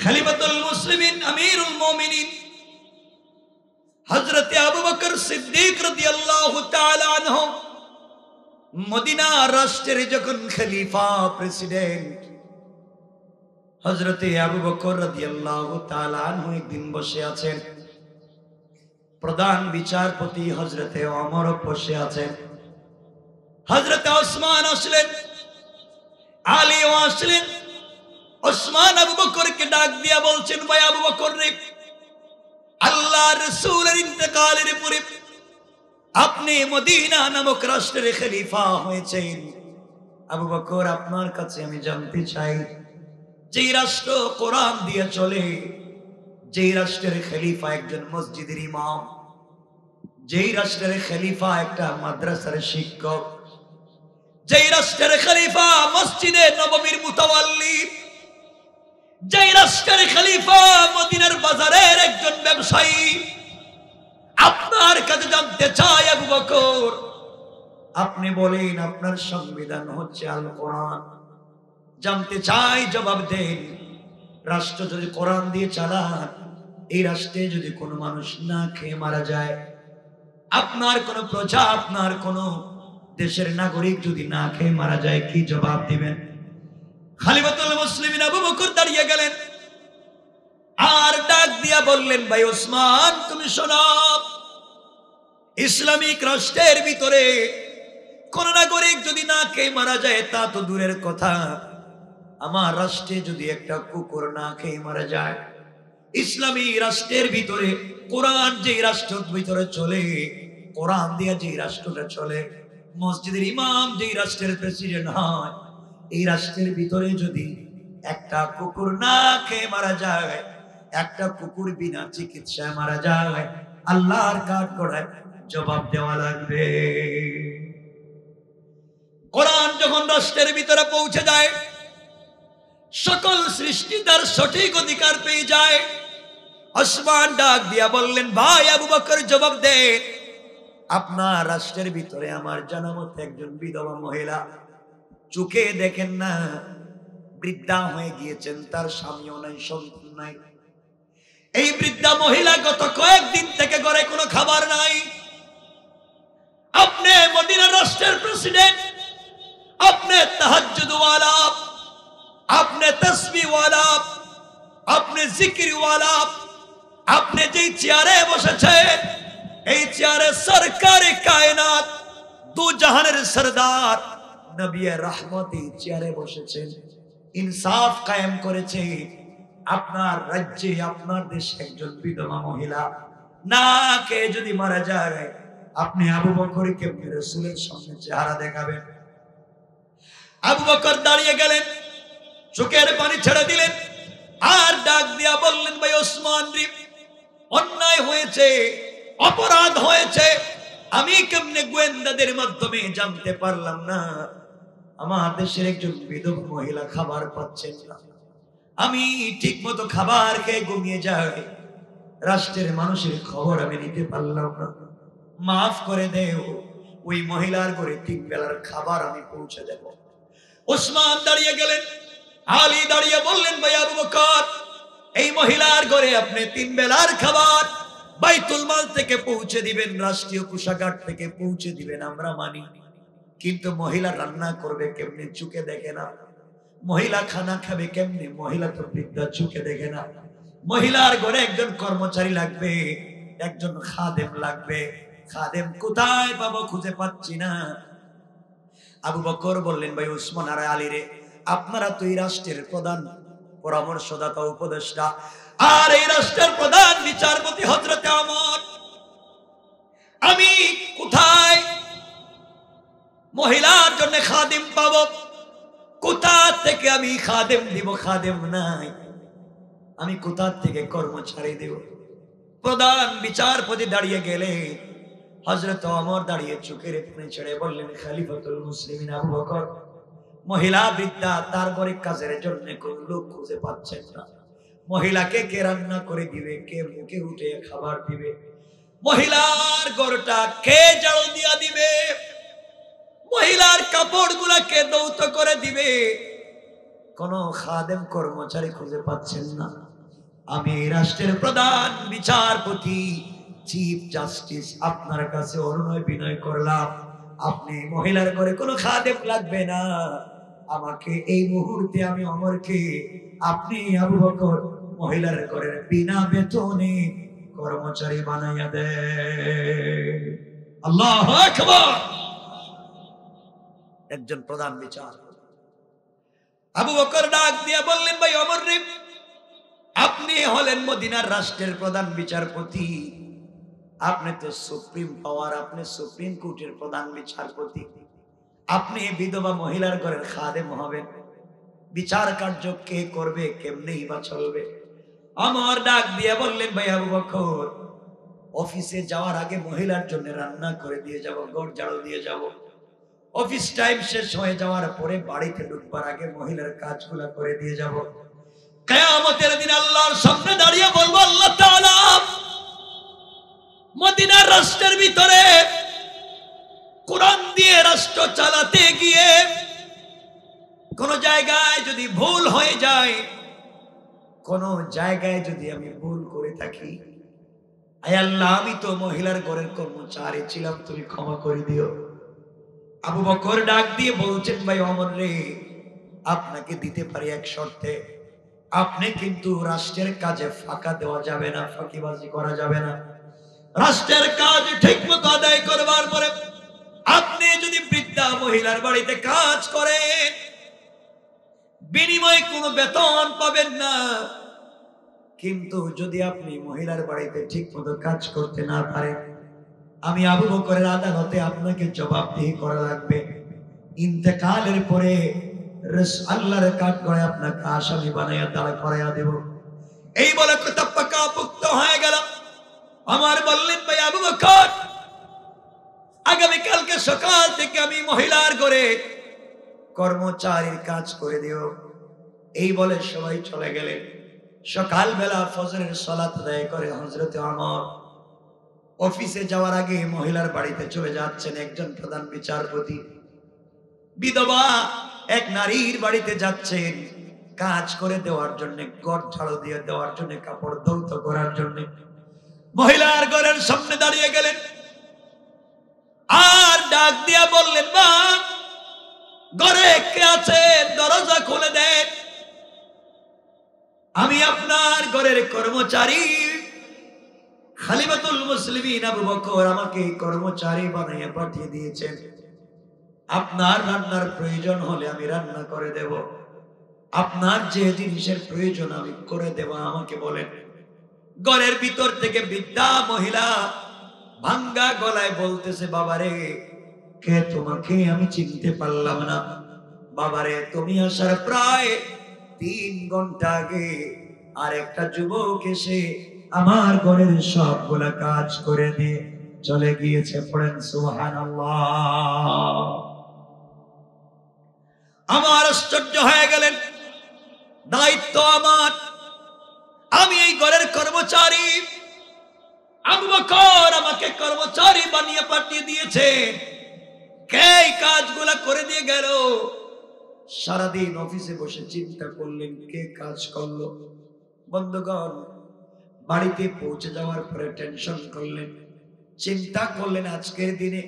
খলিফাতুল মুসলিমিন আমিরুল মুমিনিন হযরত আবু বকর সিদ্দিক রাদিয়াল্লাহু তাআলা আনহু মদিনা রাষ্ট্রের যখন খলিফা প্রেসিডেন্ট হযরত আবু বকর রাদিয়াল্লাহু তাআলা আনহু একদিন বসে আছেন, প্রধান বিচারপতি হযরত ওমর বসে আছেন, হযরত ওসমান আসলেন, আলীও আসলেন। ওসমান আবু বকরকে ডাক দিয়া বলছেন, ভাই আবু বকর রে, আল্লাহর রাসূলের ইন্তেকালের পরে আপনি মদিনা নামক রাষ্ট্রের খলিফা হয়েছেন। আবু বকর, আপনার কাছে আমি জানতে চাই, যে রাষ্ট্র কোরআন দিয়ে চলে, যে রাষ্ট্রের খলিফা একজন মসজিদের ইমাম, যে রাষ্ট্রের খলিফা একটা মাদ্রাসার শিক্ষক, যে রাষ্ট্রের খলিফা মসজিদে নববীর মুতাওয়াল্লি, যে রাষ্ট্রের খলিফা মদিনার বাজারের একজন ব্যবসায়ী, আপনার কাছে জানতে চাই আবু বকর, আপনি বলেন আপনার সংবিধান হচ্ছে আল কোরআন। জানতে চাই, জবাব দেন, রাষ্ট্র যদি কোরআন দিয়ে চালান, এই রাষ্ট্রে যদি কোনো মানুষ না খেয়ে মারা যায়, আপনার কোনো প্রজা, আপনার কোনো দেশের নাগরিক যদি না খেয়ে মারা যায়, কি জবাব দিবেন? খলিফাতুল মুসলিমিন আবু বকর দাঁড়িয়ে গেলেন আর ডাক দিয়া বললেন, ভাই ওসমান, তুমি শোনো, ইসলামিক রাষ্ট্রের ভিতরে কোন নাগরিক যদি না খেয়ে মারা যায় তা তো দূরের কথা, আমার রাষ্ট্রে যদি একটা কুকুর না খেয়ে মারা যায়, ইসলামী রাষ্ট্রের ভিতরে কোরআন যে রাষ্ট্রের ভিতরে চলে, কোরআন দিয়ে যে রাষ্ট্রটা চলে, মসজিদের ইমাম যে রাষ্ট্রের প্রেসিডেন্ট হয়, এই রাষ্ট্রের ভিতরে যদি একটা কুকুর না খেয়ে মারা যায়, একটা কুকুর বিনা চিকিৎসায় মারা যায়, আল্লাহর কাঠগড়ায় জবাব দেওয়া লাগবে। কোরআন যখন রাষ্ট্রের ভিতরে পৌঁছে যায়, সকল সৃষ্টি তার সঠিক অধিকার পেয়ে যায়। ওসমান ডাক দিয়া বললেন, ভাই আবু বকর, জবাব দে, আপনার রাষ্ট্রের ভিতরে আমার জানা মতে একজন বিধবা মহিলা, চোখে দেখেন না, বৃদ্ধা হয়ে গিয়েছেন, তার স্বামীও নাই, সন্তান নাই। এই বৃদ্ধা মহিলা গত কয়েকদিন থেকে ঘরে কোনো খাবার নাই। আপনি মদিনা রাষ্ট্রের প্রেসিডেন্ট, আপনি তাহাজ্জুদ ওয়ালা, আপনি তাসবিহ ওয়ালা, আপনি জিকির ওয়ালা, আপনি যে চেয়ারে বসেছেন, এই চেয়ারে সরকারে কায়নাত, দু জাহানের সরদার নবী রহমত এই চেয়ারে বসেছেন, ইনসাফ কায়েম করেছে। আপনার রাজ্যে, আপনার দেশে একজন বিধবা মহিলা না কে যদি মারা যায়, আপনি আবু বকরকে রাসূলের সামনে চেহারা দেখাবেন? আবু বকর দাঁড়িয়ে গেলেন, চোখের পানি ছেড়ে দিলেন আর ডাক দিয়া বললেন, ভাই ওসমান রে, অন্যায় হয়েছে, অপরাধ হয়েছে, আমি কেমনে গোয়েন্দাদের মাধ্যমে জানতে পারলাম না আমার দেশের একজন বিধবা মহিলা খাবার পাচ্ছেন না, আমি ঠিক মতো খাবার খেয়ে ঘুমিয়ে যাই, রাষ্ট্রের মানুষের খবর আমি নিতে পারলাম না, মাফ করে দেও, ওই মহিলার ঘরে 3 বেলার খাবার আমি পৌঁছে দেব। ওসমান দাঁড়িয়ে গেলেন, আলী দাঁড়িয়ে বললেন, ভাই আবু বকর, এই মহিলার ঘরে আপনি 3 বেলার খাবার বাইতুল মাল থেকে পৌঁছে দিবেন, রাষ্ট্রীয় কোষাগার থেকে পৌঁছে দিবেন, আমরা মানি, কিন্তু মহিলা রান্না করবে কেমনে? চোখে দেখে না। মহিলা খানা খাবে কেমনে? মহিলা তো বৃদ্ধা, চোখে দেখে না। মহিলার ঘরে একজন কর্মচারী লাগবে, একজন খাদেম লাগবে, খাদেম কোথায় পাবো? খুঁজে পাচ্ছি না। আবু বকর বললেন, ভাই ওসমান আর আলী রে, আপনারা তো এই রাষ্ট্রের প্রধান পরামর্শদাতা, উপদেষ্টা, আর এই রাষ্ট্রের প্রধান বিচারপতি হযরত ওমর, আমি কোথায় মহিলার জন্য খাদেম পাবো? কোথা থেকে আমি খাদেম দিব? খাদেম নাই, আমি কোথা থেকে কর্মচারী দেব? প্রধান বিচারপতি দাঁড়িয়ে গেলে হযরত ওমর দাঁড়িয়ে চোখের পানি ছেড়ে বললেন, খলিফাতুল মুসলিমিন আবু বকর, মহিলা বৃদ্ধা, তার ঘরে কাজের জন্য কোন লোক খুঁজে পাচ্ছেন না। মহিলাকে কে রান্না করে দিবে? কে মুখে উঠে খাবার দিবে? মহিলার ঘরটা কে ঝাড়ু দিয়া দিবে? মহিলার কাপড় গুলা কে দৌত করে দিবে? কোনো খাদেম কর্মচারী খুঁজে পাচ্ছেন না। আমি রাষ্ট্রের প্রধান বিচারপতি চিফ জাস্টিস আপনার কাছে অনুনয় বিনয় করলাম, আপনি মহিলার ঘরে কোনো খাদেম লাগবে না, আমাকে এই মুহূর্তে আমি ওমরকে আপনি আবু বকর মহিলার ঘরের বিনা বেতনে কর্মচারী বানাইয়া দেন। আল্লাহু আকবার। একজন প্রধান বিচারপতি আবু বকর ডাক দিয়ে বললেন, ভাই ওমর রে, আপনি হলেন মদিনার রাষ্ট্রের প্রধান বিচারপতি, আপনি তো সুপ্রিম পাওয়ার, আপনি সুপ্রিম কোর্টের প্রধান বিচারপতি, আপনি বিধবা মহিলার ঘরের খাদেম হবেন, বিচার কার্য কে করবে, কেমনেই বা চলবে? আমার ডাক দিয়ে বললেন, ভাই আবু বকর, অফিসে যাওয়ার আগে মহিলার জন্য রান্না করে দিয়ে যাব, ঘর ঝাড়ু দিয়ে যাব, অফিস টাইম শেষ হয়ে যাওয়ার পরে বাড়িতে ঢুকবার আগে মহিলার কাজগুলা করে দিয়ে যাব, কিয়ামতের দিন আল্লাহর সামনে দাঁড়িয়ে বলবো, আল্লাহ তাআলা মদিনার রাষ্ট্রের ভিতরে কোরআন দিয়ে রাষ্ট্র চালাতে গিয়ে কোন জায়গায় যদি ভুল হয়ে যায়, কোন জায়গায় যদি আমি ভুল করে থাকি, আয় আল্লাহ আমি তো মহিলার ঘরের কর্মচারী ছিলাম, তুমি ক্ষমা করে দিও। আবু বকর ডাক দিয়ে বলছেন, ভাই ওমর রে, আপনাকে দিতে পারি এক শর্তে, আপনি কিন্তু রাষ্ট্রের কাজে ফাঁকা দেওয়া যাবে না, ফাঁকিবাজি করা যাবে না, রাষ্ট্রের কাজ ঠিকমতো আদায় করবার পরে আপনি যদি বৃদ্ধা মহিলার বাড়িতে কাজ করেন, বিনিময়ে কোনো বেতন পাবেন না, কিন্তু যদি আপনি মহিলার বাড়িতে ঠিকমতো কাজ করতে না পারেন, আমি আবু বকরের আদালতে আপনাকে জবাবদিহি করা লাগবে, ইন্তেকালের পরে আল্লাহর কাঠ করে আপনাকে আসামি বানাইয়া দাঁড়া করাইয়া দেব। এই বলে কথা পাকা পুক্ত হয়ে গেল। আমার বললেন, ভাই আবু বকর, আগামীকালকে সকাল থেকে আমি মহিলার ঘরে কর্মচারীর কাজ করে দিও। এই বলে সবাই চলে গেলেন। সকালবেলা ফজরের সালাত আদায় করে হযরত ওমর অফিসে যাওয়ার আগে মহিলার বাড়িতে চলে যাচ্ছেন। একজন প্রধান বিচারপতি বিধবা এক নারীর বাড়িতে যাচ্ছেন কাজ করে দেওয়ার জন্য, ঘর ঝাড়ু দিয়ে দেওয়ার জন্য, কাপড় ধৌত করার জন্য। মহিলার ঘরের সামনে দাঁড়িয়ে গেলেন আর ডাক দিয়া বললেন, মা, ঘরে কে আছে? দরজা খুলে দেন, আমি আপনার ঘরের কর্মচারী। খলিফাতুল মুসলিমিন আবু বকর আমাকে কর্মচারী বানিয়ে পাঠিয়ে দিয়েছেন, আপনার রান্নার প্রয়োজন হলে আমি রান্না করে দেব, আপনার যে জিনিসের প্রয়োজন আমি করে দেব, আমাকে বলেন। ঘরের ভিতর থেকে বৃদ্ধা মহিলা ভাঙ্গা গলায় বলতেছে, বাবারে, কে তোমাকে আমি চিনতে পারলাম না, বাবারে, তুমি আসার প্রায় 3 ঘন্টা আগে আর একটা যুবক এসে আমার ঘরের সবগুলা কাজ করে দিয়ে চলে গিয়েছে। পড়েন সুবহানাল্লাহ। আমার আশ্চর্য হয়ে গেলেন, দায়িত্ব আমার, আমি এই ঘরের কর্মচারী, আবু বকর আমাকে কর্মচারী বানিয়ে পাঠিয়ে দিয়েছে, কে এই কাজগুলা করে দিয়ে গেল? সারাদিন অফিসে বসে চিন্তা করলেন কে কাজ করলো। বন্ধুগণ, বাড়িতে পৌঁছে যাওয়ার পরে টেনশন করলেন, চিন্তা করলেন আজকের দিনে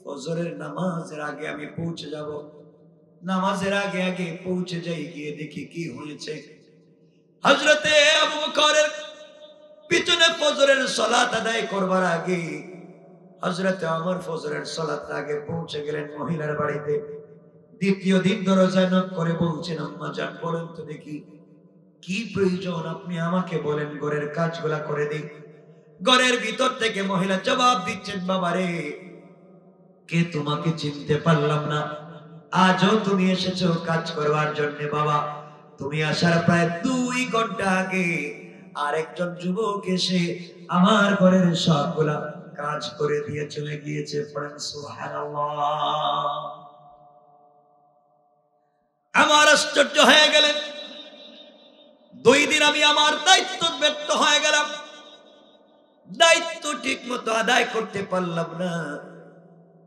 ফজরের নামাজের আগে আমি পৌঁছে যাব, নামাজের আগে আগে পৌঁছে যাই, গিয়ে দেখি কি হয়েছে। হযরতে আবু বকরের পিছনে ফজরের সালাত আদায় করবার আগে হযরতে ওমর ফজরের সালাত আগে পৌঁছে গেলেন মহিলার বাড়িতে। দ্বিতীয় দিন দরজায় নক করে বলছেন, আম্মা জান, বলেন তো দেখি কি প্রয়োজন, আপনি আমাকে বলেন, ঘরের কাজগুলা করে দিই। ঘরের ভিতর থেকে মহিলা জবাব দিচ্ছেন, বাবারে, কে তোমাকে চিনতে পারলাম না, আজও তুমি এসেছো কাজ করবার জন্য। বাবা, তুমি আসার প্রায় 2 ঘন্টা আগে আরেকজন যুবক এসে আমার ঘরের সবগুলা কাজ করে দিয়ে চলে গিয়েছে। পড়েন সুবহানাল্লাহ। আমার আশ্চর্য হয়ে গেলেন, 2 দিন আমি আমার দায়িত্ব ব্যর্থ হয়ে গেলাম, দায়িত্ব ঠিক মতো আদায় করতে পারলাম না,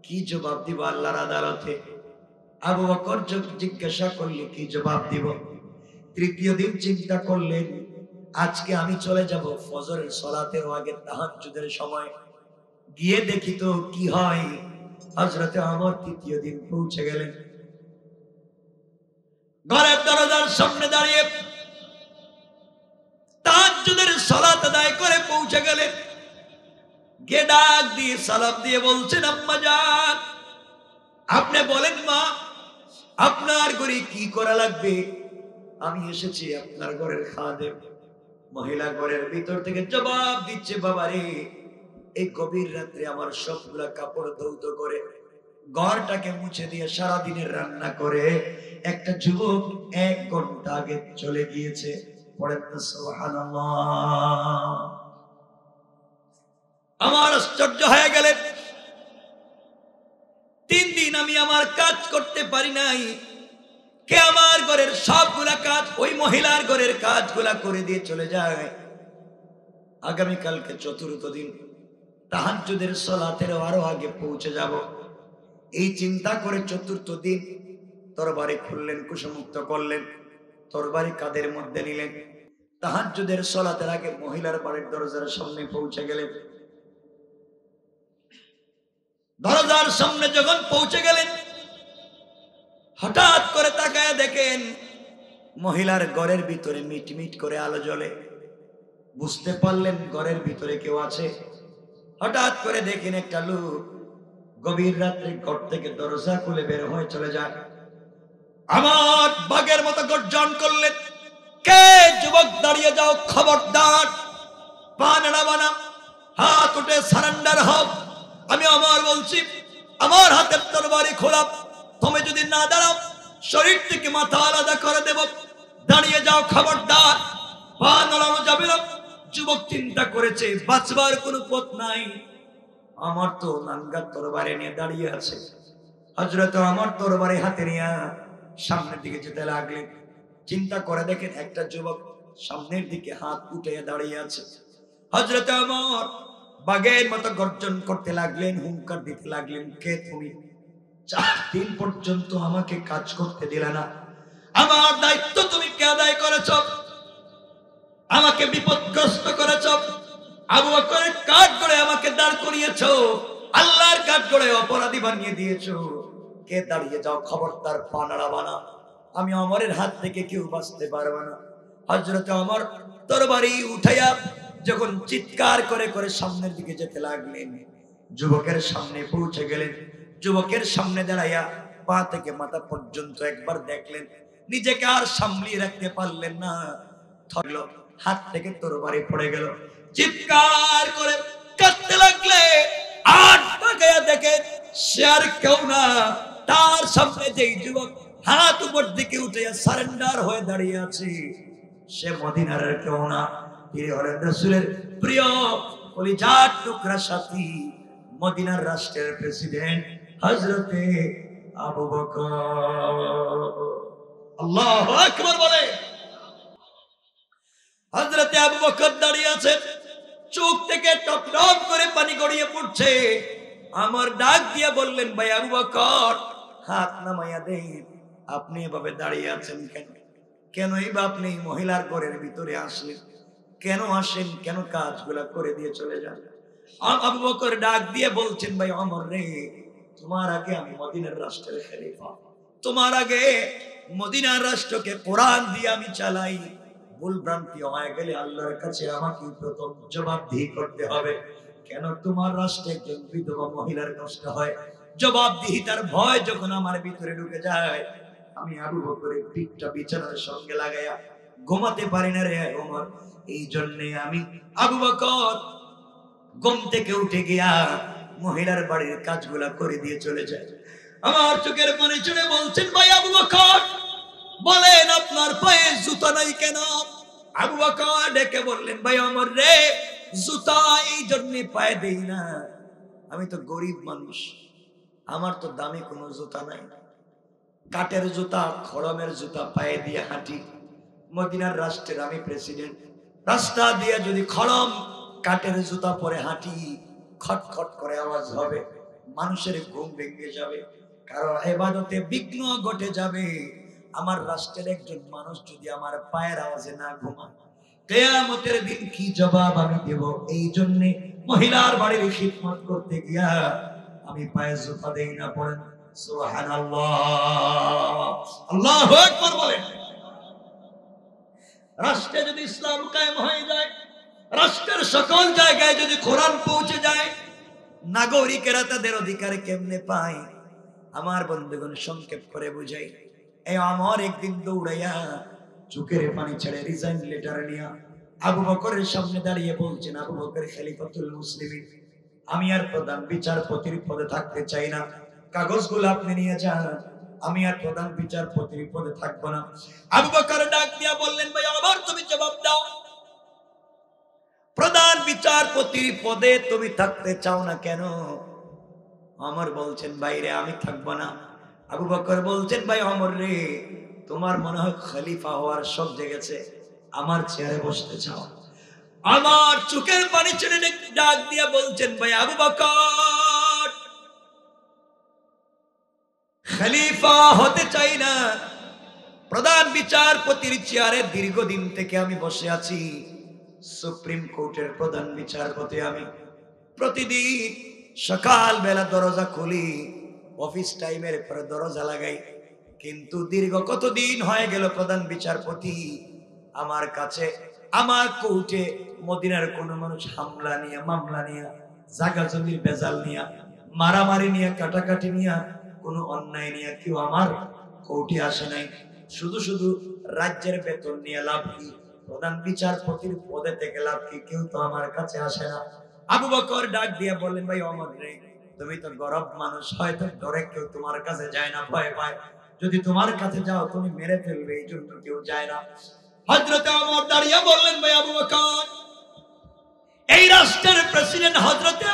কি জবাব দিব আল্লাহর আদালতে? আবু বকর জিজ্ঞাসা করলে কি জবাব দিব? তৃতীয় দিন চিন্তা করলেন আজকে আমি চলে যাব ফজরের সালাতের আগে তাহাজ্জুদের সময়, গিয়ে দেখি তো কি হয়। হযরতে ওমর তৃতীয় দিন পৌঁছে গেলেন, ঘরের দরজার সামনে দাঁড়িয়ে তাহাজ্জুদের সালাত আদায় করে পৌঁছে গেলেন। গে ডাক দিয়ে সালাম দিয়ে বলছেন, আম্মা জান, আপনি বলেন মা, আপনার ঘরে কি করা লাগবে? আমি এসেছি আপনার ঘরের খাদেম। মহিলা ঘরের ভিতর থেকে জবাব দিচ্ছে, বাবারে, এই গভীর রাত্রে আমার সবগুলা কাপড় ধৌত করে ঘরটাকে মুছে দিয়ে সারাদিনের রান্না করে একটা যুবক 1 ঘন্টা আগে চলে গিয়েছে। পড়েন তো সুবহানাল্লাহ। আমার আশ্চর্য হয়ে গেলেন, 3 দিন আমি আমার কাজ করতে পারি নাই, কে আমার ঘরের সবগুলা কাজ ওই মহিলার ঘরের কাজগুলা করে দিয়ে চলে যায়। আগামীকালকে চতুর্থ দিন তাহাজ্জুদের সালাতের আরো আগে পৌঁছে যাব। এই চিন্তা করে চতুর্থ দিন তরবারি খুললেন, কুশমুক্ত করলেন, তরবারি কাঁধের মধ্যে নিলেন, তাহাজ্জুদের সালাতের আগে মহিলার বাড়ির দরজার সামনে পৌঁছে গেলেন। দরজার সামনে যখন পৌঁছে গেলেন, হঠাৎ করে তাকায় দেখেন মহিলার ঘরের ভিতরে মিটমিট করে আলো জ্বলে। বুঝতে পারলেন ঘরের ভিতরে কেউ আছে। হঠাৎ করে দেখেন একটা লোক গভীর রাত্রে ঘর থেকে দরজা খুলে বের হয়ে চলে যায়। আমার বাঘের মতো গর্জন করলেন, কে যুবক দাঁড়িয়ে যাও, খবরদার, পা নাড়াবা না, হাত উঠে সারেন্ডার হও। আমি আমার বলছি, আমার হাতের তরবারি খোলা, তুমি যদি না দাঁড়াও শরীর থেকে মাথা আলাদা করে দেব। দাঁড়িয়ে যাও, খবরদার, পা নাড়ানো যাবে না। যুবক চিন্তা করেছে বাঁচবার কোনো পথ নাই, আমার তো নাঙ্গা তরবারি নিয়ে দাঁড়িয়ে আছে। হযরত ওমর তরবারি হাতে নিয়ে সামনের দিকে যেতে লাগলেন। চিন্তা করে দেখেন একটা যুবক সামনের দিকে হাত উঠে দাঁড়িয়ে আছে। হযরত ওমর বাঘের মতো গর্জন করতে লাগলেন, হুঙ্কার দিতে লাগলেন, কে তুমি? 4 দিন পর্যন্ত আমাকে কাজ করতে দিলে না, আমার দায়িত্ব তুমি কে আদায় করেছ? আমাকে বিপদগ্রস্ত করেছ, আবু বকরের কাঠ করে আমাকে দাঁড় করিয়েছ, আল্লাহর কাঠ করে অপরাধী বানিয়ে দিয়েছ। কে? দাঁড়িয়ে যাও, খবরদার, পা নাড়াবা না, আমি ওমরের হাত থেকে কেউ বাঁচতে পারবে না। হযরত ওমর তরবারি উঠাইয়া যখন চিৎকার করে করে সামনের দিকে যেতে লাগলেন, যুবকের সামনে পৌঁছে গেলেন। যুবকের সামনে দাঁড়াইয়া পা থেকে মাথা পর্যন্ত একবার দেখলেন, নিজেকে আর সামলিয়ে রাখতে পারলেন না, ধরল, হাত থেকে তরবারি পড়ে গেল। চিৎকার করে কাঁদতে লাগলে, আর তাকায়া দেখে সে আর কেউ না, তার সামনে যেই যুবক হাত উপর দিকে উঠে সারেন্ডার হয়ে দাঁড়িয়ে আছে, সে মদিনার আর কেউ না, তিনি হলেন রাসূলের প্রিয় কলিজার টুকরা সাথী, মদিনার রাষ্ট্রের প্রেসিডেন্ট হযরতে আবু বকর। আল্লাহু আকবার বলে। হযরতে আবু বকর দাঁড়িয়ে আছে, চোখ থেকে টপ টপ করে পানি গড়িয়ে পড়ছে। আমার ডাক দিয়ে বললেন, ভাই আবু বকর, হাত নামাইয়া দেন, আপনি এভাবে দাঁড়িয়ে আছেন কেন? কেনই বা আপনি মহিলার ঘরের ভিতরে আসলেন? কেন আসেন? কেন কাজগুলা করে দিয়ে চলে যান? আবু বকর ডাক দিয়ে বলছেন, ভাই ওমর রে, তোমার আগে আমি মদিনার রাষ্ট্রের খলিফা, তোমার আগে মদিনার রাষ্ট্রকে কোরআন দিয়ে আমি চালাই। ভুল ভ্রান্তি হয়ে গেলে আল্লাহর কাছে আমাকে প্রথম জবাবদিহি করতে হবে। কেন তোমার রাষ্ট্রে একজন বিধবা মহিলার কষ্ট হয়? জবাবদিহিতার ভয় যখন আমার ভিতরে ঢুকে যায়, আমি আবু বকরের পিঠটা বিছানার সঙ্গে লাগাইয়া ঘুমাতে পারি না রে ওমর। এই জন্য আমি আবু বকর ঘুম থেকে উঠে গিয়া মহিলার বাড়ির কাজগুলা করে দিয়ে চলে যায়। আমার চোখের পানি চলে বলছেন, ভাই আবু বকর, বলেন আপনার পায়ে জুতা নাই কেন? আবু বকর ডেকে বললেন, ভাই ওমর রে, জুতা এই জন্য পায়ে দেই না, আমি তো গরিব মানুষ, আমার তো দামি কোনো জুতা নাই, কাঠের জুতা, খড়মের জুতা পায়ে দিয়ে হাঁটি। মদিনার রাষ্ট্রের আমি প্রেসিডেন্ট, রাস্তা দিয়ে যদি খড়ম কাঠের জুতা পরে হাঁটি, খটখট করে আওয়াজ হবে, মানুষের ঘুম ভেঙে যাবে, কারো ইবাদতে বিঘ্ন ঘটে যাবে। আমার রাষ্ট্রের একজন মানুষ যদি আমার পায়ের আওয়াজে না ঘুমায়, কিয়ামতের দিন কি জবাব আমি দেব? এই জন্য মহিলার বাড়ির খিদমত করতে গিয়া আমি পায়ে জুতা দেই না। পড়েন সুবহানাল্লাহ, আল্লাহু আকবার বলেন। রাষ্ট্রে যদি ইসলাম কায়েম হয়ে যায়, রাষ্ট্রের সকল জায়গায় যদি কোরআন পৌঁছে যায়, নাগরিকেরা তাদের অধিকার কেমনে পায়? আমার বন্ধুগণ, সংক্ষেপ করে বুঝাই। এই আমার একদিন দৌড়াইয়া চোখের পানি ছেড়ে রিজাইন লেটার নিয়া আবু বকরের সামনে দাঁড়িয়ে বলছেন, আবু বকর খলিফাতুল মুসলিমিন, আমি আর প্রধান বিচারপতির পদে থাকতে চাই না, কাগজগুলো আপনি নিয়ে যান, আমি আর প্রধান বিচারপতির পদে থাকবো না। আবু বকর ডাক দিয়া বললেন, ভাই আবার তুমি জবাব দাও, প্রধান বিচারপতির পদে তুমি থাকতে চাও না কেন? ওমর বলছেন, ভাইরে আমি থাকবো না। আবু বকর বলছেন, ভাই ওমর রে, তোমার মনে হয় খলিফা হওয়ার শখ জেগেছে, আমার চেয়ারে বসতে চাও? আমার চোখের পানি ছেড়ে ডাক দিয়া বলছেন, ভাই আবু বকর, খলিফা হতে চাই না, প্রধান বিচারপতির চেয়ারে দীর্ঘদিন থেকে আমি বসে আছি, সুপ্রিম কোর্টের প্রধান বিচারপতি আমি, প্রতিদিন সকাল বেলা দরজা খুলি, অফিস টাইমের পরে দরজা লাগাই, কিন্তু দীর্ঘ কতদিন হয়ে গেল প্রধান বিচারপতি আমার কাছে, আমার কোর্টে মদিনার কোন মানুষ হামলা নিয়ে, মামলা নিয়ে, জায়গা জমির বেজাল নিয়ে, মারামারি নিয়ে, কাটাকাটি নিয়ে, কোনো অন্যায় নিয়ে কেউ আমার কোর্টে আসে নাই। শুধু শুধু রাজ্যের বেতন নিয়ে লাভ কি? প্রধান বিচারপতির পদে থেকে লাভ কি? কেউ তো আমার কাছে আসে না। আবু বকর ডাক দিয়ে বললেন, ভাই ওমর রে, তুমি তো গরব মানুষ, হয়তো ডরে কেউ তোমার কাছে যায় না, ভয় পায়, যদি তোমার কাছে যাও তুমি মেরে ফেলবে, এই জন্য কেউ যায় না। হযরতে ওমর দাঁড়িয়ে বললেন, ভাই আবু বকর, এই রাষ্ট্রের প্রেসিডেন্ট হযরতে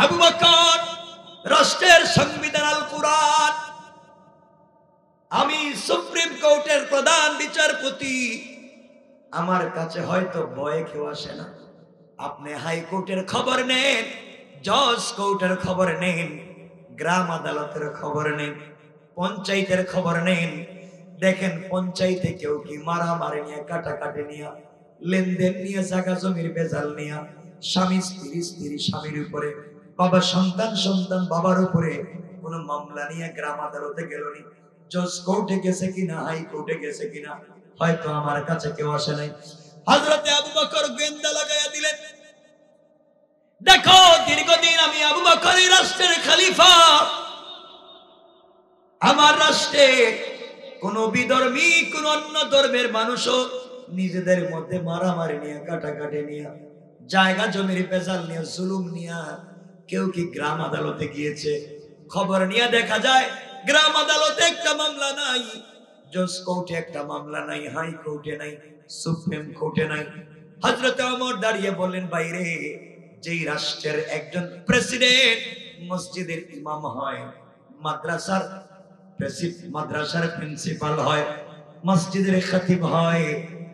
আবু বকর, রাষ্ট্রের সংবিধান আল কুরআন, আমি সুপ্রিম কোর্টের প্রধান বিচারপতি, আমার কাছে হয়তো ভয়ে কেউ আসে না। আপনি হাইকোর্টের খবর নেন, জজ কোর্টের খবর নেন, গ্রাম আদালতের খবর নেন, পঞ্চায়েতের খবর নেন, দেখেন পঞ্চায়েতে কেউ কি মারামারি নিয়ে, কাটাকাটি নিয়ে, লেনদেন নিয়ে, জায়গা জমির বেজাল নিয়ে, স্বামী স্ত্রী, স্ত্রী স্বামীর উপরে, বাবা সন্তান, সন্তান বাবার উপরে কোনো মামলা নিয়ে গ্রাম আদালতে গেলনি, জজ কোর্টে গেছে কিনা, হাইকোর্টে গেছে কিনা, হয়তো আমার কাছে কেউ আসে নাই। হযরতে আবু বকর গোয়েন্দা লাগাইয়া দিলেন, দেখো দীর্ঘদিন আমি আবু বকর এই রাষ্ট্রের খলিফা, আমার রাষ্ট্রে কোন বিধর্মী, কোন অন্য ধর্মের মানুষও নিজেদের মধ্যে মারামারি নিয়ে, কাটাকাটি নিয়ে, জায়গা জমির বেজাল নিয়ে, জুলুম নিয়ে কেউ কি গ্রাম আদালতে গিয়েছে? খবর নিয়ে দেখা যায় গ্রাম আদালতে একটা মামলা নাই, জজ কোর্টে একটা মামলা নাই, হাই কোর্টে নাই, সুপ্রিম কোর্টে নাই। হযরতে ওমর দাঁড়িয়ে বললেন, বাইরে যেই রাষ্ট্রের একজন প্রেসিডেন্ট মসজিদের ইমাম হয়, মাদ্রাসার প্রিন্সিপাল হয়, মসজিদের খতিব হয়,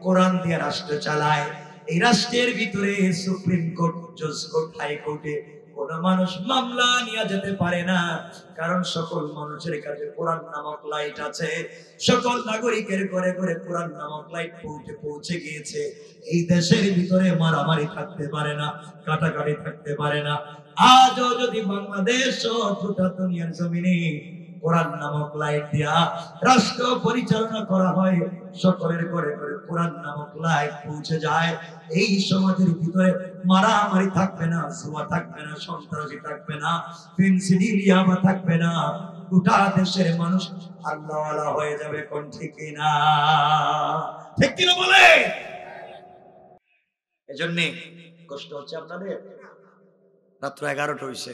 কোরআন দিয়ে রাষ্ট্র চালায়, এই রাষ্ট্রের ভিতরে সুপ্রিম কোর্ট, জজ কোর্ট, হাই কোর্টে কোন মানুষ মামলা নিয়ে যেতে পারে না, কারণ সকল মানুষের কাছে কোরআন নামক লাইট আছে, সকল নাগরিকের ঘরে ঘরে কোরআন নামক লাইট পৌঁছে গিয়েছে। এই দেশের ভিতরে মারামারি থাকতে পারে না, কাটাকাটি থাকতে পারে না। আজও যদি বাংলাদেশ ও গোটা দুনিয়ার জমিনে কোরআন নামক লাইট দিয়া রাষ্ট্র পরিচালনা করা হয়, সকলের ঘরে ঘরে কোরআন নামক লাইট পৌঁছে যায়, এই সমাজের ভিতরে মারামারি থাকবে না, জুয়া থাকবে না, সন্ত্রাসী থাকবে না, ফেন্সিডিলিয়ামা থাকবে না, গোটা দেশের মানুষ আল্লাহওয়ালা হয়ে যাবে। কোন ঠিক কিনা? ঠিক কিনা বলে? এজন্য কষ্ট হচ্ছে আপনাদের। রাত্র 11টা হইছে,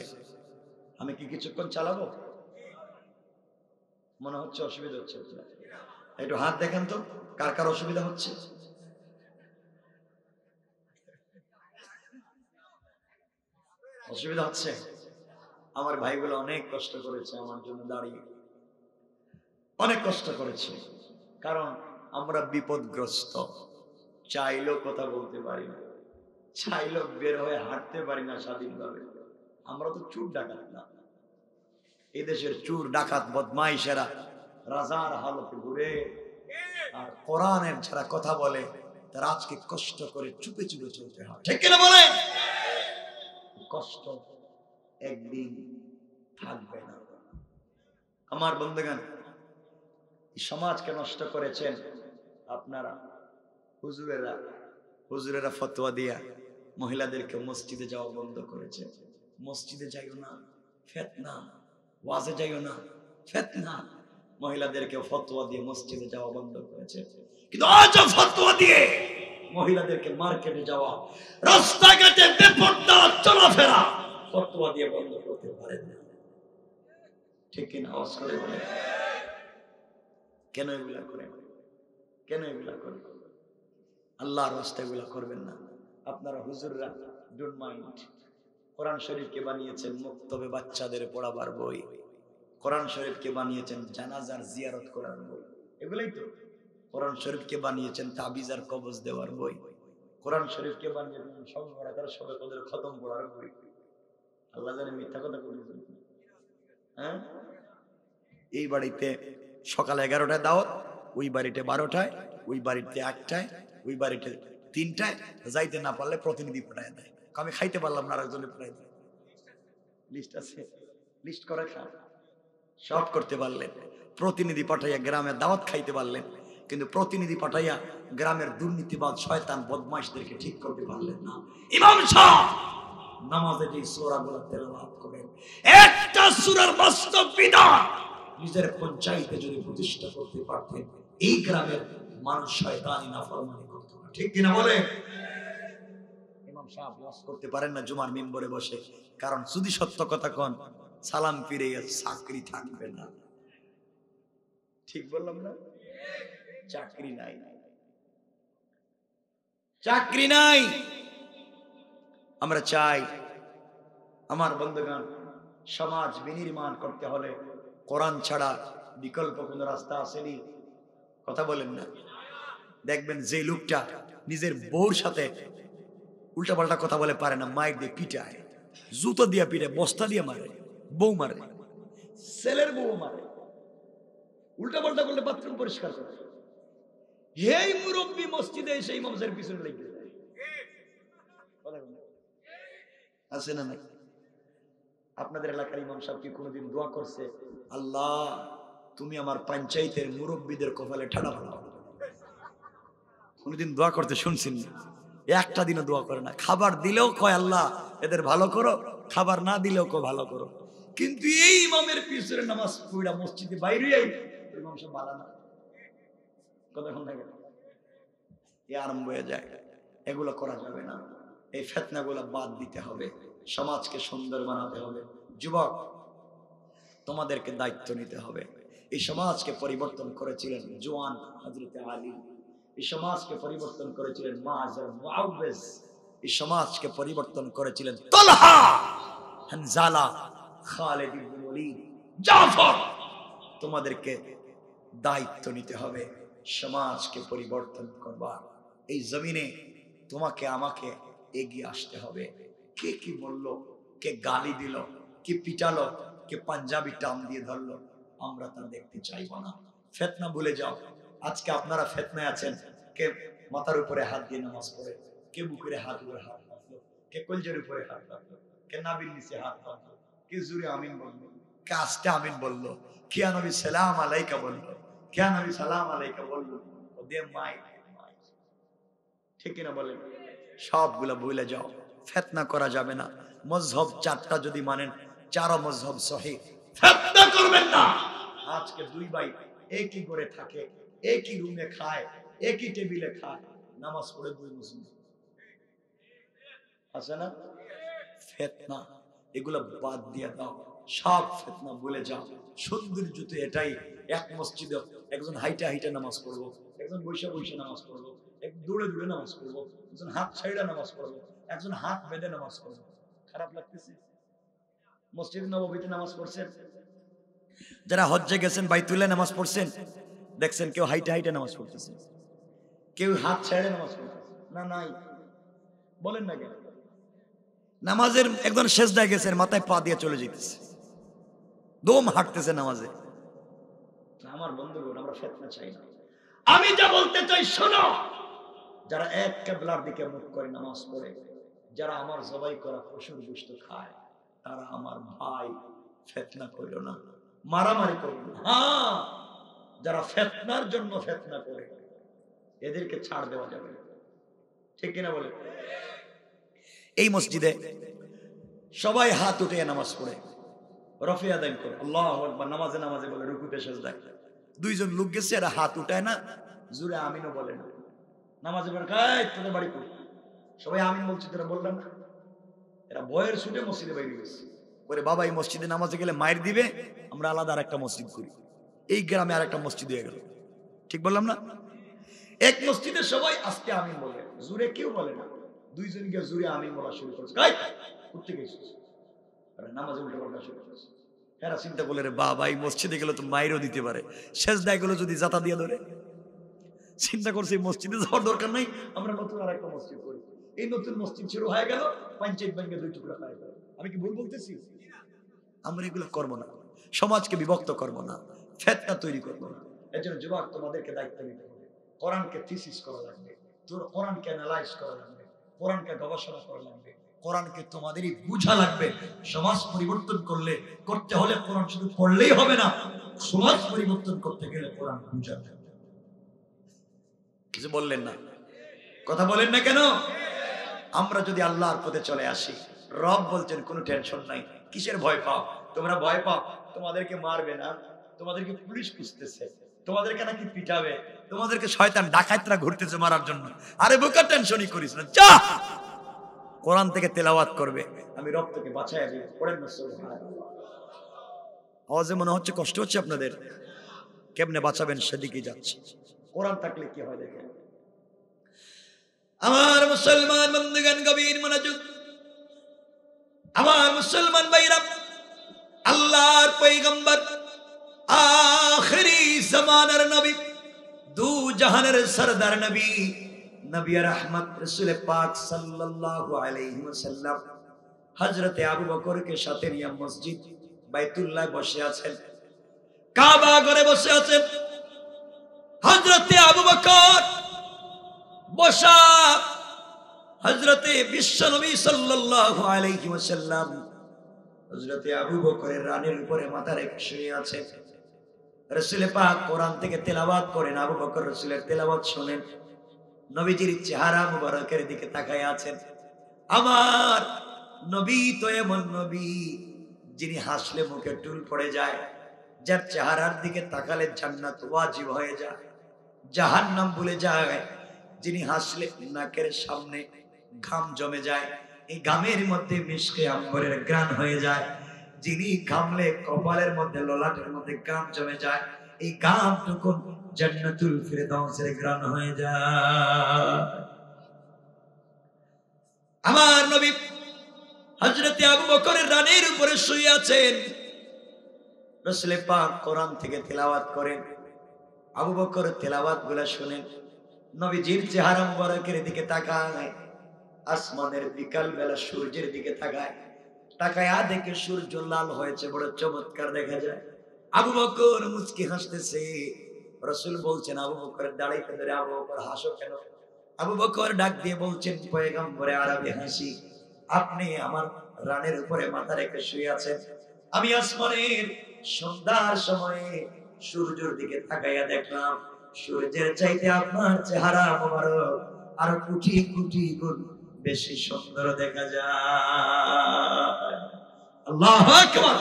আমি কি কিছুক্ষণ চালাবো? মনে হচ্ছে অসুবিধা হচ্ছে, একটু হাত দেখেন তো কার কার অসুবিধা হচ্ছে। অসুবিধা হচ্ছে? আমার ভাইগুলো অনেক কষ্ট করেছে আমার জন্য দাঁড়িয়ে, অনেক কষ্ট করেছে, কারণ আমরা বিপদগ্রস্ত, চাইলেও কথা বলতে পারি না, চাইলেও বের হয়ে হাঁটতে পারি না স্বাধীনভাবে। আমরা তো চোর ডাকাত না, এই দেশের চোর ডাকাত বদমাইশেরা রাজার হালতে ঘুরে। আর কোরআনের যারা কথা বলে তারা আজকে কষ্ট করে চুপে চুপে চলতে হয়, ঠিক কিনা বলে? কষ্ট একদিন থাকবে না। আমার বন্ধুগণ, এই সমাজকে নষ্ট করেছেন আপনারা হুজুরেরা ফতোয়া দিয়া মহিলাদেরকে মসজিদে যাওয়া বন্ধ করেছে। মসজিদে যাইও না, ফিতনা। ওয়াজে যাইও না, ফিতনা। মহিলাদেরকে ফতোয়া দিয়ে মসজিদে যাওয়া বন্ধ করেছে। কিন্তু আজ ফতোয়া দিয়ে মহিলাদেরকে মার্কেটে যাওয়া, রাস্তাঘাটে বেপরদা চলাফেরা ফতোয়া দিয়ে বন্ধ করতে পারেন না, ঠিক কিনা? আওয়াজ করে বলে কেন এগুলা করেন? কেন এগুলা করেন? আল্লাহর রাস্তায় এগুলা করবেন না। আপনারা হুজুররা ডোন্ট মাইন্ড। কোরআন শরীফকে বানিয়েছেন মক্তবে বাচ্চাদের পড়াবার বই, কোরআন শরীফকে বানিয়েছেন জানাজার জিয়ারত করার বই, এগুলাই তো। কোরআন শরীফকে বানিয়েছেন তাবিজ আর কবজ দেওয়ার বই, কোরআন শরীফকে বানিয়েছেন সবে কদর খতম পড়ার বই। আল্লাহ জানে মিথ্যা কথা বলেছেন। হ্যাঁ, এই বাড়িতে সকাল 11টায় দাওয়াত, ওই বাড়িতে 12টায়, ওই বাড়িতে 1টায়, ওই বাড়িতে 3টায়। যাইতে না পারলে প্রতিনিধি পাঠায় দেয়। আমি খাইতে পারলাম না, আরেকজনে পাঠায় দেয়। লিস্ট আছে, লিস্ট করে খান। সব করতে পারলেন, প্রতিনিধি পাঠাইয়া গ্রামের দাওয়াত খাইতে পারলেন, কিন্তু প্রতিনিধি পাঠাইয়া গ্রামের দুর্নীতিবাদ শয়তান বদমাইশদেরকে ঠিক করতে পারলেন না। ইমাম সাহেব নামাজে যে সূরাগুলো তেলাওয়াত করেন, একটা সূরার বাস্তব বিধান নিজের পঞ্চায়েতে যদি প্রতিষ্ঠা করতে পারতেন, এই গ্রামের মানুষ শয়তানি নাফরমানি করত না, ঠিক কিনা বলে? ইমাম সাহেব ওয়াজ করতে পারেন না জুমার মিম্বরে বসে, কারণ যদি সত্য কথা কোন সালাম ফিরে চাকরি থাকবে না। ঠিক বললাম না? চাকরি নাই, চাকরি নাই। আমরা চাই আমার বন্ধুগণ, সমাজ বিনির্মাণ করতে হলে কোরআন ছাড়া বিকল্প কোন রাস্তা আসেনি। কথা বলেন না? দেখবেন যে লোকটা নিজের বউর সাথে উল্টাপাল্টা কথা বলে পারে না, মাইক দিয়ে পিটায়, জুতো দিয়ে পিটায়, বস্তা দিয়ে মারে, বউ মারে, ছেলের বউ মারে, উল্টাপাল্টা করলে বাথরুম পরিষ্কার করে। এই মুরব্বী মসজিদে এসে ইমামের পিছনে লেগে যায়। আছে না নাই? আপনাদের এলাকার ইমাম সাহেব কি কোনোদিন দোয়া করছে, আল্লাহ তুমি আমার পঞ্চায়েতের মুরব্বীদের কপালে ঠাডা ফালাও? কোনোদিন দোয়া করতে শুনছেন না? একটা দিনও দোয়া করে না। খাবার দিলেও কয় আল্লাহ এদের ভালো করো, খাবার না দিলেও কয় ভালো করো। কিন্তু এই ইমামের পিছনে নামাজ পড়া মসজিদে বাইরে ইমাম সাহেব বালা না, কতক্ষণ থাকে এ আরম্ভ হয়ে যায়। এগুলো করা যাবে না। এই ফিতনাগুলো বাদ দিতে হবে, সমাজকে সুন্দর বানাতে হবে। যুবক, তোমাদেরকে দায়িত্ব নিতে হবে। এই সমাজকে পরিবর্তন করেছিলেন জওয়ান হযরত আলী, এই সমাজকে পরিবর্তন করেছিলেন মুআজ্জার মুআউযিজ, এই সমাজকে পরিবর্তন করেছিলেন তালহা, হানজালা, খালিদ ইবনে ওলীদ, জাফর। তোমাদেরকে দায়িত্ব নিতে হবে, সমাজকে পরিবর্তন করবার। এই জমিনে তোমাকে আমাকে এগিয়ে আসতে হবে। কে কি বললো, কে গালি দিল, কে পিটালো, কে পাঞ্জাবি টান দিয়ে ধরলো, আমরা তা দেখতে চাইব না। ফিতনা ভুলে যাও। আজকে আপনারা ফিতনায় আছেন। কে মাথার উপরে হাত দিয়ে নামাজ পড়ে, কে বুকের হাত উপরে হাত রাখলো, কে কলজের উপরে হাত রাখলো, কে নাভির নিচে হাত রাখলো, কে জুড়ে আমিন বললো, কে আস্তে আমিন বললো, কে নবী সালাম আলাইকা বললো, কে নবী সালাম আলাইকা বললো। ওদের মাই ঠিক কিনা বলেন? সবগুলা ভুলে যাও। ফিতনা করা যাবে না। মযহব 4টা যদি মানেন, 4 মযহব সহিহ। ফিতনা করবেন না। আজকে দুই ভাই একই ঘরে থাকে, একই রুমে খায়, একই টেবিলে খায়, নামাজ পড়ে দুই মুসলিম আছে না? ফিতনা এগুলো বাদ দিয়ে দাও, সব ফিতনা ভুলে যাও। সৌন্দর্য তো এটাই, এক মসজিদে একজন হাইটা হাইটা নামাজ পড়বো, একজন বৈশা বৈশা নামাজ পড়বো, একজন দৌড়ে দৌড়ে নামাজ পড়বো, একজন হাত ছাইড়া নামাজ পড়বো, একজন হাত বেঁধে নামাজ পড়বো। খারাপ লাগতেছে? মসজিদ নববীতে নামাজ পড়ছেন, যারা হজ্জে গেছেন বাইতুল্লাহ নামাজ পড়ছেন, দেখছেন কেউ হাইটা হাইটা নামাজ পড়তেছে, কেউ হাত ছেড়ে নামাজ পড়তেছে না? নাই? বলেন না কেন? নামাজের একজন সেজদায় গেছেন, মাথায় পা দিয়ে চলে যেতেছে, দম হাঁটতেছে নামাজে। আমার বন্ধুগণ, আমরা ফিতনা চাই না। আমি যা বলতে চাই শোনো, যারা এক কিবলার দিকে মুখ করে নামাজ পড়ে, যারা আমার জবাই করা পশুর গোশত খায়, তারা আমার ভাই। ফিতনা কইরো না, মারামারি করো না। হ্যাঁ, যারা ফিতনার জন্য ফিতনা করে, এদেরকে ছাড় দেওয়া যাবে না, ঠিক কিনা বলে? এই মসজিদে সবাই হাত উঠে নামাজ পড়ে, রফিয়া দান করে আল্লাহু আকবার, নামাজে নামাজে বলে রুকুতে সেজদায়। দুইজন লোক গেছে, এরা হাত উঠায় না, জোরে আমিনও বলে না। নামাজে বলে কাই তোদের বাড়ি কই, সবাই আমিন বলছে, তোরা বললাম না। এরা ভয়ের ছুটে মসজিদে বাইরে গেছে, বলে বাবা এই মসজিদে নামাজে গেলে মায়ের দিবে, আমরা আলাদা আর একটা মসজিদ করি। এই গ্রামে আর একটা মসজিদ হয়ে গেল, ঠিক বললাম না? এক মসজিদে সবাই আজকে আমিন বলে, জোরে কেউ বলে না। দুইজন গিয়ে জোরে আমিন বলা শুরু করছে, করতে গেছিস নামাজে উল্টো পাল্টা শুরু করছে। এরা চিন্তা করলে রে বাবা এই মসজিদে গেলে তো মাইরও দিতে পারে, সেজদায় গেলে যদি জাতা দিয়ে ধরে। চিন্তা করছে এই মসজিদে যাওয়ার দরকার নাই, আমরা নতুন আর একটা মসজিদ করি। এই নতুন মসজিদ শুরু হয়ে গেল, পঞ্চায়েত ব্যাংকে 2 টুকরা হয়ে গেল। আমি কি ভুল বলতেছি? আমরা এগুলো করবো না, সমাজকে বিভক্ত করবো না, ফিতনা তৈরি করবো না। এর জন্য যুবক তোমাদেরকে দায়িত্ব নিতে হবে। কোরআনকে থিসিস করা লাগবে, কোরআনকে অ্যানালাইজ করা লাগবে, কোরআনকে গবেষণা করা লাগবে, কোরআনকে তোমাদেরই বুঝা লাগবে। সমাজ পরিবর্তন করতে হলে কোরআন শুধু পড়লেই হবে না, সমাজ পরিবর্তন করতে গেলে কোরআন বুঝা লাগবে। কিছু বললেন না, কথা বলেন না কেন? আমরা যদি আল্লাহর পথে চলে আসি, রব বলছেন কোনো টেনশন নাই। কিসের ভয় পাও? তোমরা ভয় পাও তোমাদেরকে মারবে না, তোমাদেরকে পুলিশ খুঁজতেছে, তোমাদেরকে নাকি পিটাবে, তোমাদেরকে শয়তান ডাকাতরা ঘুরতেছে মারার জন্য। আরে বোকা, টেনশনই করিস না, যা কোরআন থেকে তেলাওয়াত করবে, আমি রব থেকে বাঁচাইয়া দিব। পড়েন না সুবহানাল্লাহ। আওয়াজে মনে হচ্ছে কষ্ট হচ্ছে আপনাদের, কেমনে বাঁচাবেন সেদিকে যাচ্ছে। কোরআন থাকলে কি হয় দেখেন। আমার মুসলমান বন্ধুগণ, গভীর মনোযোগ। আমার মুসলমান ভাইরা, আল্লাহর পয়গম্বর, আখিরি জামানার নবী, দু জাহানের সরদার নবী, নবী রহমত রাসূল পাক সাল্লাল্লাহু আলাইহি ওয়াসাল্লাম হযরতে আবু বকরকে সাথে নিয়ে মসজিদ বাইতুল্লাহ বসে আছেন, কাবা ঘরে বসে আছেন। হযরতে আবু বকর বসা, হযরতে বিশ্বনবী সাল্লাল্লাহু আলাইহি ওয়াসাল্লাম হযরতে আবু বকরের রানের উপরে মাথা রেখে শুয়ে আছেন। রাসূল পাক কোরআন থেকে তেলাওয়াত করেন, আবু বকর রাসূলের তেলাওয়াত শুনেন, নবীজির চেহারা মুবারকের দিকে তাকায় আছেন। আমার নবী তো এমন নবী, যিনি হাসলে মুখে টুল পড়ে যায়, যার চেহারার দিকে তাকালে জান্নাত ওয়াজিব হয়ে যায়, জাহান্নাম ভুলে যায়, যিনি হাসলে নাকের সামনে ঘাম জমে যায়, এই ঘামের মধ্যে মিশকে আম্বরের ঘ্রাণ হয়ে যায়, যিনি ঘামলে কপালের মধ্যে ললাটের মধ্যে ঘাম জমে যায়, এই ঘামটুকু জান্নাতুল ফিরদাউসের ঘ্রাণ হয়ে যায়। আমার নবী হযরতে আবু বকরের রানের উপরে শুয়ে আছেন। রাসূল পাক কোরআন থেকে তেলাওয়াত করেন, আবু বকর তেলাওয়াত গুলা শুনেন, নবীজির চেহারা মুবারকের দিকে তাকায়, আসমানের বিকাল বেলা সূর্যের দিকে তাকায়, তাকায়া দেখে সূর্য লাল হয়েছে, বড় চমৎকার দেখা যায়। আবু বকর মুচকি হাসতেছে। রাসূল বলছেন আবু বকরের দাড়িতে ধরে, আবু বকর হাসো কেন? আবু বকর ডাক দিয়ে বলছেন, পয়গম্বরে আরবি হাসি, আপনি আমার রানের উপরে মাথা রেখে শুয়ে আছেন, আমি আসমানের সন্ধ্যার সময়ে সূর্যের দিকে তাকাইয়া দেখলাম, সূর্যের চাইতে আপনার চেহারা মুবারক আরো কোটি কোটি গুণ বেশি সুন্দর দেখা যায়। আল্লাহু আকবার।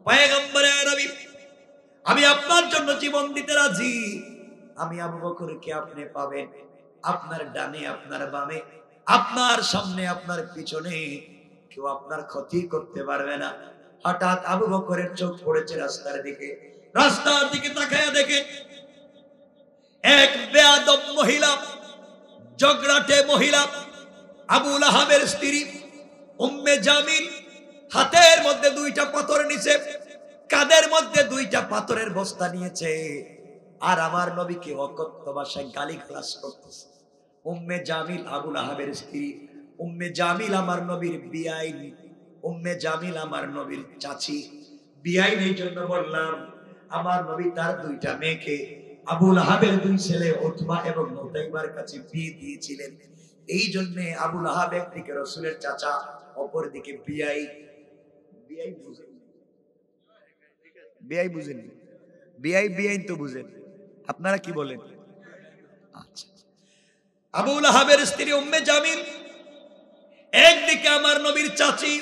পয়গম্বরে আরবি, আমি আপনার জন্য জীবন দিতে রাজি। আমি আবু বকরকে আপনি পাবেন, আপনার ডানে আপনার বামে, আপনার সামনে আপনার পিছনে, কেউ আপনার ক্ষতি করতে পারবে না। হঠাৎ আবু বকরের চোখ পড়েছে রাস্তার দিকে, রাস্তার দিকে তাকায়া দেখে এক বেয়াদব মহিলা, ঝগড়াটে মহিলা, আবু লাহাবের স্ত্রী উম্মে জামিল, হাতের মধ্যে 2টা পাথর নিছে, কাদের মধ্যে 2টা পাথরের বস্তা নিয়েছে, আর আমার নবীকে অকথ্য ভাষায় গালিগালাজ করতেছে। উম্মে জামিল আবু লাহাবের স্ত্রী, উম্মে জামিল আমার নবীর বিয়াইন, উম্মে জামিল আমার নবীর চাচি। বিয়াইন এই জন্য বললাম, আমার নবী তার দুইটা মেয়েকে আবু লাহাবের দুই ছেলে উতবা এবং উতাইবার কাছে বিয়ে দিয়েছিলেন। এই জন্য আবু লাহাব একদিকে রাসূলের চাচা, অপর দিকে বিআই। বিআই বুঝেন? বিআই বুঝেন? বিআই বিআই তো বুঝেন, আপনারা কি বলেন? আচ্ছা, আবু লাহাবের স্ত্রী উম্মে জামিল একদিকে আমার নবীর চাচি,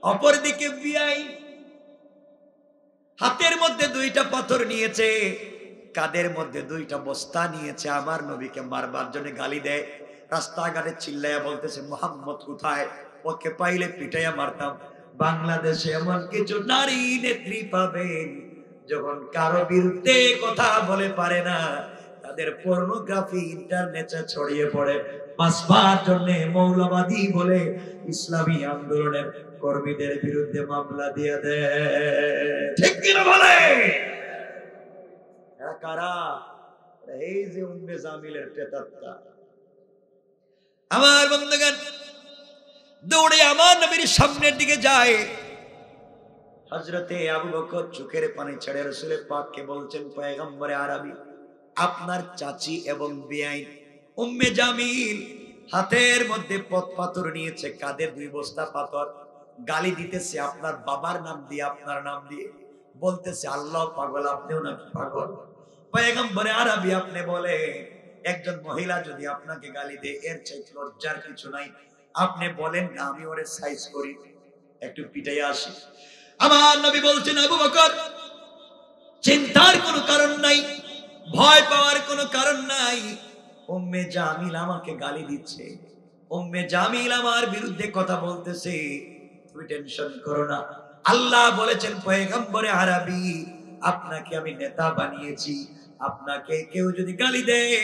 অপর দিকে বিআই। হাতের মধ্যে দুইটা পাথর নিয়েছে, কাদের মধ্যে দুইটা বস্তা নিয়েছে। আমার নবীকে মারবার জন্য গালি দেয়, রাস্তাঘাটে চিল্লাইয়া বলতেছে মুহাম্মদ কোথায়, ওকে পাইলে পিটাইয়া মারতাম। বাংলাদেশে এমন কিছু নারী নেত্রী পাবেন যখন কারো বিরুদ্ধে কথা বলে পারে না, তাদের পর্নোগ্রাফি ইন্টারনেটে ছড়িয়ে পড়ে, বাঁচবার জন্য মৌলবাদী বলে ইসলামী আন্দোলনের কর্মীদের বিরুদ্ধে মামলা দিয়ে দেয়। ঠিক কিনা বলে? কারা? এই যে উম্মে জামিলের প্রেতাত্মা। আমার বন্ধুগণ, দৌড়ে আমার নবীর সামনের দিকে যায়। হযরতে আবু বকর চোখের পানি ছেড়ে রাসূলের পাককে বলছেন, পয়গম্বরে আরবি, আপনার চাচি এবং বেয়াই উম্মে জামিল হাতের মধ্যে পাথর নিয়েছে, কাঁধে দুই বস্তা পাথর, গালি দিতেছে আপনার বাবার নাম দিয়ে, আপনার নাম দিয়ে, বলতেছে আল্লাহ পাগল, আপনিও নাকি পাগল। পয়গম্বরে আরবি, আপনি বলে একজন মহিলা যদি আপনাকে গালি দেয় এর চাইতে লজ্জার কিছু নাই, আপনি বলেন না আমি ওরে সাইজ করি, একটু পিটাইয়া আসি। আমার নবী বলছেন, আবু বকর চিন্তার কোনো কারণ নাই, ভয় পাওয়ার কোনো কারণ নাই। উম্মে জামিল আমাকে গালি দিচ্ছে, উম্মে জামিল আমার বিরুদ্ধে কথা বলতেছে, তুমি টেনশন করো না। আল্লাহ বলেছেন পয়গম্বরে আরবি, আপনাকে আমি নেতা বানিয়েছি, আপনাকে কেউ যদি গালি দেয়,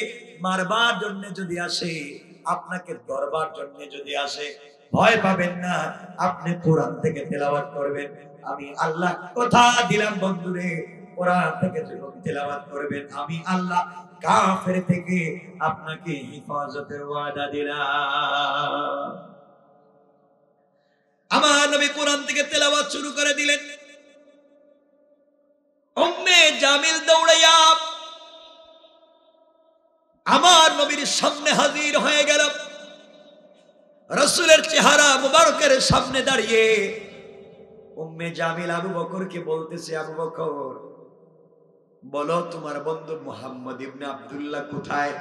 মারবার জন্য যদি আসে, আপনাকে ধরবার জন্য যদি আসে, ভয় পাবেন না, আপনি কোরআন থেকে তেলাওয়াত করবেন। আমি আল্লাহ কথা দিলাম বন্ধুরে, কোরআন থেকে যখন তেলাওয়াত করবেন, আমি আল্লাহ কাফের থেকে আপনাকে হেফাজতের ওয়াদা দিলাম। আমার নবী কোরআন থেকে তেলাওয়াত শুরু করে দিলেন। উম্মে জামিল দৌড়াইয়া আমার নবীর সামনে হাজির হয়ে গেল। রাসূলের চেহারা মুবারকের সামনে দাঁড়িয়ে উম্মে জামিল আবু বকরকে বলতেছে, আবু বকর বলো তোমার বন্ধু মুহাম্মদ ইবনে আব্দুল্লাহ কোথায়?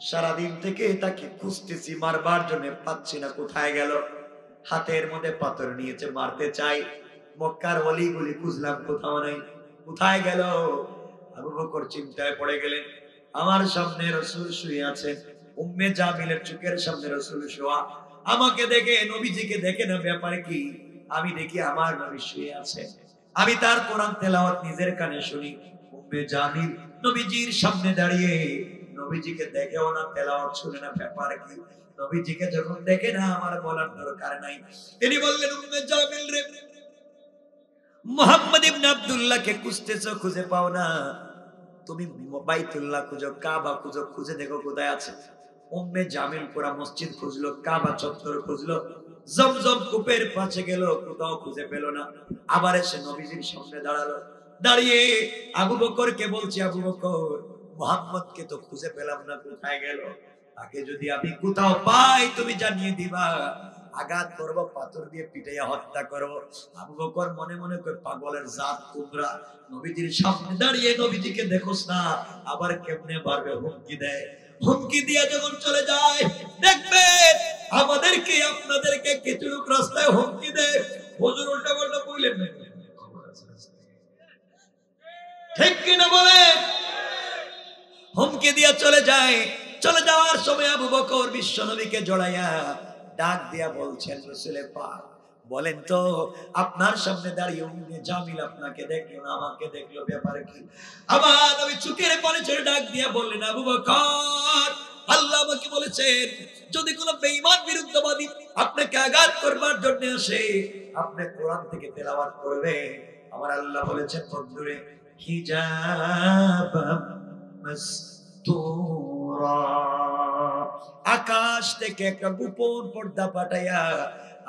সারাদিন থেকে তাকে খুঁজতেছি, মারবার জন্য পাচ্ছি না, কোথায় গেল? হাতের মধ্যে পাথর নিয়েছে, মারতে চাই, মক্কার অলিগলি খুঁজলাম, কোথাও নাই, কোথায় গেল? আবু বকর চিন্তায় পড়ে গেলেন। আমার সামনে রাসূল শুয়ে আছেন, উম্মে জামিলের চোখের সামনে রাসূল শোয়া, আমাকে দেখে নবীজিকে দেখে না, ব্যাপারে কি? আমি দেখি আমার নবী শুয়ে আছেন, আমি তার কোরআন তেলাওয়াত নিজের কানে শুনি। উম্মে জামিল নবীজির সামনে দাঁড়িয়ে নবীজিকে দেখেও না, তেলাওয়াত শুনে না, ব্যাপারে কি? নবীজিকে যখন দেখে না, আমার বলার দরকার নাই। তিনি বললেন, উম্মে জামিল রে, মুহাম্মদ ইবনে আব্দুল্লাহকে খুঁজতেছো, খুঁজে পাও না, তুমি বাইতুল্লাহ খুঁজো, কাবা খুঁজো, খুঁজে দেখো কোথায় আছে। উম্মে জামিল পুরা মসজিদ খুঁজলো, কাবা চত্বর খুঁজলো, জমজম কূপের পাশে গেল, কোথাও খুঁজে পেল না। আবার এসে নবীজির সামনে দাঁড়ালো, দাঁড়িয়ে আবু বকরকে বলছে, আবু বকর মুহাম্মদকে তো খুঁজে পেলাম না, কোথায় গেল? তাকে যদি আমি কোথাও পাই তুমি জানিয়ে দিবা, আঘাত করব, পাথর দিয়ে পিটাইয়া হত্যা করব। আবু বকর মনে মনে করে, পাগলের জাত তোমরা, নবীজির সামনে দাঁড়িয়ে নবীজিকে দেখোস না, আবার কেমনে পারবে? হুমকি দেয়। হুমকি দিয়ে যখন চলে যায়, দেখবে আমাদেরকে আপনাদেরকে কিছু লোক রাস্তায় হুমকি দেয়, হুজুর উল্টা পাল্টা বললেন না, ঠিক কিনা বলে? হুমকি দিয়ে চলে যায়। চলে যাওয়ার সময় আবু বকর বিশ্ব নবীকে জড়াইয়া ডাক দিয়া বলছেন, রাসূলের পাক বলেন তো, আপনার সামনে দাঁড়িয়ে উম্মে জামিল আপনাকে দেখলো না, আমাকে দেখলো, ব্যাপারে কি? আমার নবী চোখের পানি ছেড়ে ডাক দিয়া বললেন, আবু বকর আল্লাহ আমাকে বলেছেন, যদি কোনো বেঈমান বিরুদ্ধবাদী আপনাকে আঘাত করবার জন্য আসে, আপনি কোরআন থেকে তেলাওয়াত করবেন। আমার আল্লাহ বলেছেন, বন্ধুরে, হিজাবাম মাসতুরা, আকাশ থেকে একটা গোপন পর্দা পাঠাইয়া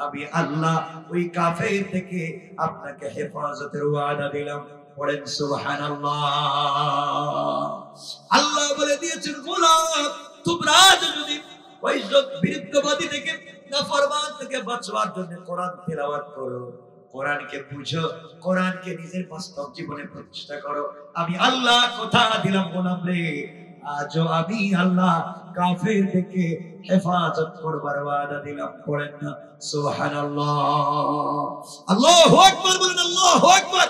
আমি আল্লাহ ওই কাফের থেকে আপনাকে হেফাজতের ওয়াদা দিলাম। পড়েন সুবহানাল্লাহ। আল্লাহ বলে দিয়েছেন গোলাম তোমরা যদি ওই বিরুদ্ধবাদী থেকে নাফরমান থেকে বাঁচবার জন্য কোরআন তেলাওয়াত করো, কোরআনকে বুঝো, কোরআনকে নিজের বাস্তব জীবনে প্রতিষ্ঠা করো, আমি আল্লাহ কথা দিলাম গোলাম রে, আজও আমি আল্লাহ কাফের থেকে হেফাজত করবার ওয়াদা দিলাম। পড়েন না সুবহানাল্লাহ। আল্লাহু আকবার বলেন, আল্লাহু আকবার।